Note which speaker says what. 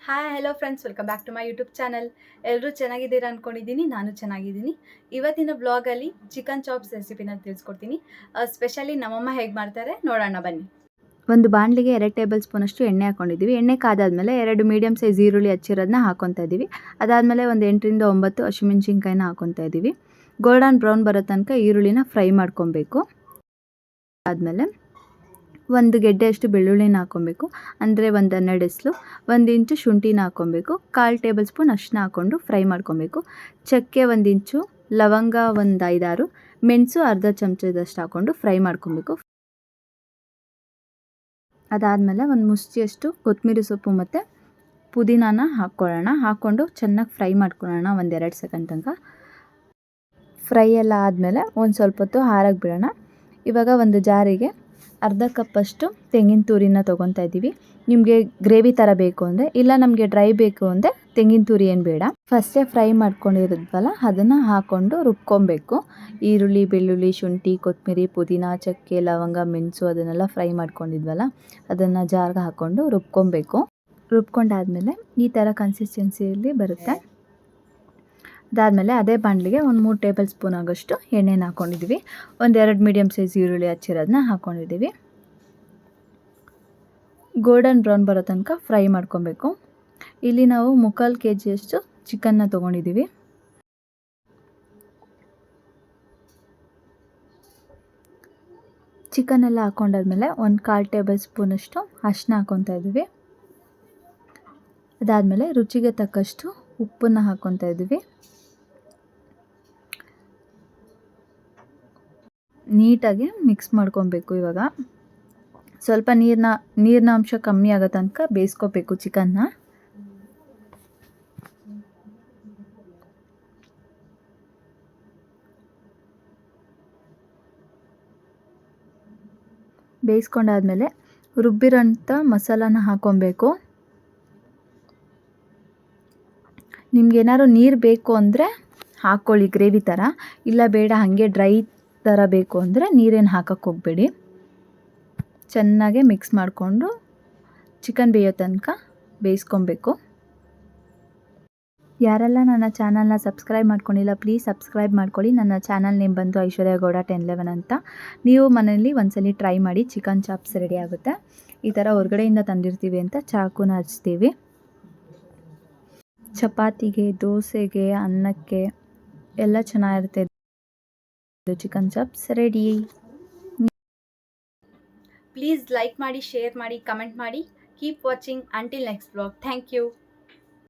Speaker 1: Hi hello friends, welcome back to my YouTube channel. ಎಲ್ಲರೂ ಚೆನ್ನಾಗಿದ್ದೀರಾ ಅಂದ್ಕೊಂಡಿದ್ದೀನಿ. ನಾನು ಚೆನ್ನಾಗಿದ್ದೀನಿ. ಇವತ್ತಿನ ಬ್ಲಾಗಲ್ಲಿ ಚಿಕನ್ ಚಾಪ್ಸ್ ರೆಸಿಪಿನ ತಿಳಿಸ್ಕೊಡ್ತೀನಿ. ಸ್ಪೆಷಲಿ ನಮ್ಮಮ್ಮ ಹೇಗೆ ಮಾಡ್ತಾರೆ ನೋಡೋಣ ಬನ್ನಿ.
Speaker 2: ಒಂದು ಬಾಣಲಿಗೆ 2 ಟೇಬಲ್ ಸ್ಪೂನಷ್ಟು ಎಣ್ಣೆ ಹಾಕ್ಕೊಂಡಿದ್ದೀವಿ. ಎಣ್ಣೆ ಕಾದಾದ್ಮೇಲೆ 2 ಮೀಡಿಯಮ್ ಸೈಜ್ ಈರುಳ್ಳಿ ಹಚ್ಚಿರೋದನ್ನ ಹಾಕ್ಕೊತಾ ಇದ್ದೀವಿ. ಅದಾದಮೇಲೆ ಒಂದು 8ರಿಂದ 9 ಹಸಿಮೆಣಸಿನ್ಕಾಯಿನ ಹಾಕ್ಕೊತಾ ಇದ್ದೀವಿ. ಗೋಲ್ಡನ್ ಬ್ರೌನ್ ಬರೋ ತನಕ ಈರುಳ್ಳಿನ ಫ್ರೈ ಮಾಡ್ಕೊಬೇಕು. ಆದಮೇಲೆ ಒಂದು ಗೆಡ್ಡೆಯಷ್ಟು ಬೆಳ್ಳುಳ್ಳಿನ ಹಾಕ್ಕೊಬೇಕು, ಅಂದರೆ ಒಂದು 12 ಎಸ್ಲು. 1 ಇಂಚು ಶುಂಠಿನ ಹಾಕ್ಕೊಬೇಕು. 1/4 ಟೇಬಲ್ ಸ್ಪೂನ್ ಅರಿಶಿನ ಹಾಕ್ಕೊಂಡು ಫ್ರೈ ಮಾಡ್ಕೊಬೇಕು. ಚಕ್ಕೆ 1 ಇಂಚು, ಲವಂಗ ಒಂದು 5-6, ಮೆಣಸು ಅರ್ಧ ಚಮಚದಷ್ಟು ಹಾಕ್ಕೊಂಡು ಫ್ರೈ ಮಾಡ್ಕೊಬೇಕು. ಅದಾದಮೇಲೆ ಒಂದು ಮುಷ್ಟಿಯಷ್ಟು ಕೊತ್ತಂಬರಿ ಸೊಪ್ಪು ಮತ್ತು ಪುದೀನಾನ ಹಾಕ್ಕೊಂಡು ಚೆನ್ನಾಗಿ ಫ್ರೈ ಮಾಡ್ಕೊಳ್ಳೋಣ ಒಂದು 2 ಸೆಕೆಂಡ್ ತನಕ. ಫ್ರೈ ಎಲ್ಲ ಆದಮೇಲೆ ಒಂದು ಸ್ವಲ್ಪ ಹೊತ್ತು ಆರಕ್ಕೆ ಬಿಡೋಣ. ಇವಾಗ ಒಂದು ಜಾರಿಗೆ ಅರ್ಧ ಕಪ್ಪಷ್ಟು ತೆಂಗಿನ ತುರಿನ ತೊಗೊತಾ ಇದ್ದೀವಿ. ನಿಮಗೆ ಗ್ರೇವಿ ಥರ ಬೇಕು ಅಂದರೆ, ಇಲ್ಲ ನಮಗೆ ಡ್ರೈ ಬೇಕು ಅಂದರೆ ತೆಂಗಿನ ತುರಿ ಏನು ಬೇಡ. ಫಸ್ಟೇ ಫ್ರೈ ಮಾಡ್ಕೊಂಡಿರೋದ್ವಲ್ಲ ಅದನ್ನು ಹಾಕ್ಕೊಂಡು ರುಬ್ಕೊಬೇಕು. ಈರುಳ್ಳಿ, ಬೆಳ್ಳುಳ್ಳಿ, ಶುಂಠಿ, ಕೊತ್ತಂಬರಿ, ಪುದೀನ, ಚಕ್ಕೆ, ಲವಂಗ, ಮೆಣಸು ಅದನ್ನೆಲ್ಲ ಫ್ರೈ ಮಾಡ್ಕೊಂಡಿದ್ವಲ್ಲ ಅದನ್ನು ಜಾರ್ಗೆ ಹಾಕ್ಕೊಂಡು ರುಬ್ಕೊಬೇಕು. ರುಬ್ಕೊಂಡಾದಮೇಲೆ ಈ ಥರ ಕನ್ಸಿಸ್ಟೆನ್ಸಿಯಲ್ಲಿ ಬರುತ್ತೆ. ಅದಾದಮೇಲೆ ಅದೇ ಬಾಣಲಿಗೆ ಒಂದು 3 ಟೇಬಲ್ ಸ್ಪೂನ್ ಆಗೋಷ್ಟು ಎಣ್ಣೆನ ಹಾಕ್ಕೊಂಡಿದ್ದೀವಿ. ಒಂದು 2 ಮೀಡಿಯಮ್ ಸೈಜ್ ಈರುಳ್ಳಿ ಹಚ್ಚಿರೋದನ್ನ ಹಾಕ್ಕೊಂಡಿದ್ದೀವಿ. ಗೋಲ್ಡನ್ ಬ್ರೌನ್ ಬರೋ ತನಕ ಫ್ರೈ ಮಾಡ್ಕೊಬೇಕು. ಇಲ್ಲಿ ನಾವು 3/4 kg ಚಿಕನ್ನ ತೊಗೊಂಡಿದ್ದೀವಿ. ಚಿಕನ್ ಎಲ್ಲ ಹಾಕ್ಕೊಂಡಾದ್ಮೇಲೆ ಒಂದು 1/4 ಟೇಬಲ್ ಸ್ಪೂನಷ್ಟು ಅರಿಶಿನ ಹಾಕ್ಕೊತಾ ಇದ್ದೀವಿ. ಅದಾದಮೇಲೆ ರುಚಿಗೆ ತಕ್ಕಷ್ಟು ಉಪ್ಪನ್ನು ಹಾಕ್ಕೊತಾ ಇದ್ದೀವಿ. ನೀಟಾಗಿ ಮಿಕ್ಸ್ ಮಾಡ್ಕೊಬೇಕು. ಇವಾಗ ಸ್ವಲ್ಪ ನೀರಿನ ಅಂಶ ಕಮ್ಮಿ ಆಗೋ ತನಕ ಬೇಯಿಸ್ಕೋಬೇಕು ಚಿಕನ್ನ. ಬೇಯಿಸ್ಕೊಂಡಾದ್ಮೇಲೆ ರುಬ್ಬಿರೋಂಥ ಮಸಾಲಾನ ಹಾಕ್ಕೊಬೇಕು. ನಿಮ್ಗೇನಾದ್ರು ನೀರು ಬೇಕು ಅಂದರೆ ಹಾಕ್ಕೊಳ್ಳಿ ಗ್ರೇವಿ ಥರ, ಇಲ್ಲ ಬೇಡ ಹಾಗೆ ಡ್ರೈ ಥರ ಬೇಕು ಅಂದರೆ ನೀರೇನು ಹಾಕಕ್ಕೆ ಹೋಗಬೇಡಿ. ಚೆನ್ನಾಗೆ ಮಿಕ್ಸ್ ಮಾಡಿಕೊಂಡು ಚಿಕನ್ ಬೇಯೋ ತನಕ ಬೇಯಿಸ್ಕೊಬೇಕು. ಯಾರೆಲ್ಲ ನನ್ನ ಚಾನಲ್ನ ಸಬ್ಸ್ಕ್ರೈಬ್ ಮಾಡ್ಕೊಂಡಿಲ್ಲ ಪ್ಲೀಸ್ ಸಬ್ಸ್ಕ್ರೈಬ್ ಮಾಡ್ಕೊಳ್ಳಿ. ನನ್ನ ಚಾನಲ್ ನೇಮ್ ಬಂದು ಐಶ್ವರ್ಯ ಗೌಡ 1011 ಅಂತ. ನೀವು ಮನೆಯಲ್ಲಿ ಒಂದ್ಸಲಿ ಟ್ರೈ ಮಾಡಿ, ಚಿಕನ್ ಚಾಪ್ಸ್ ರೆಡಿ ಆಗುತ್ತೆ. ಈ ಥರ ಹೊರಗಡೆಯಿಂದ ತಂದಿರ್ತೀವಿ ಅಂತ ಚಾಕುನ ಹಚ್ತೀವಿ. ಚಪಾತಿಗೆ, ದೋಸೆಗೆ, ಅನ್ನಕ್ಕೆ ಎಲ್ಲ ಚೆನ್ನಾಗಿರುತ್ತೆ. Chicken chops ready.
Speaker 1: Please like ಮಾಡಿ, ಶೇರ್ ಮಾಡಿ, ಕಮೆಂಟ್ ಮಾಡಿ. Keep watching until next blog. Thank you.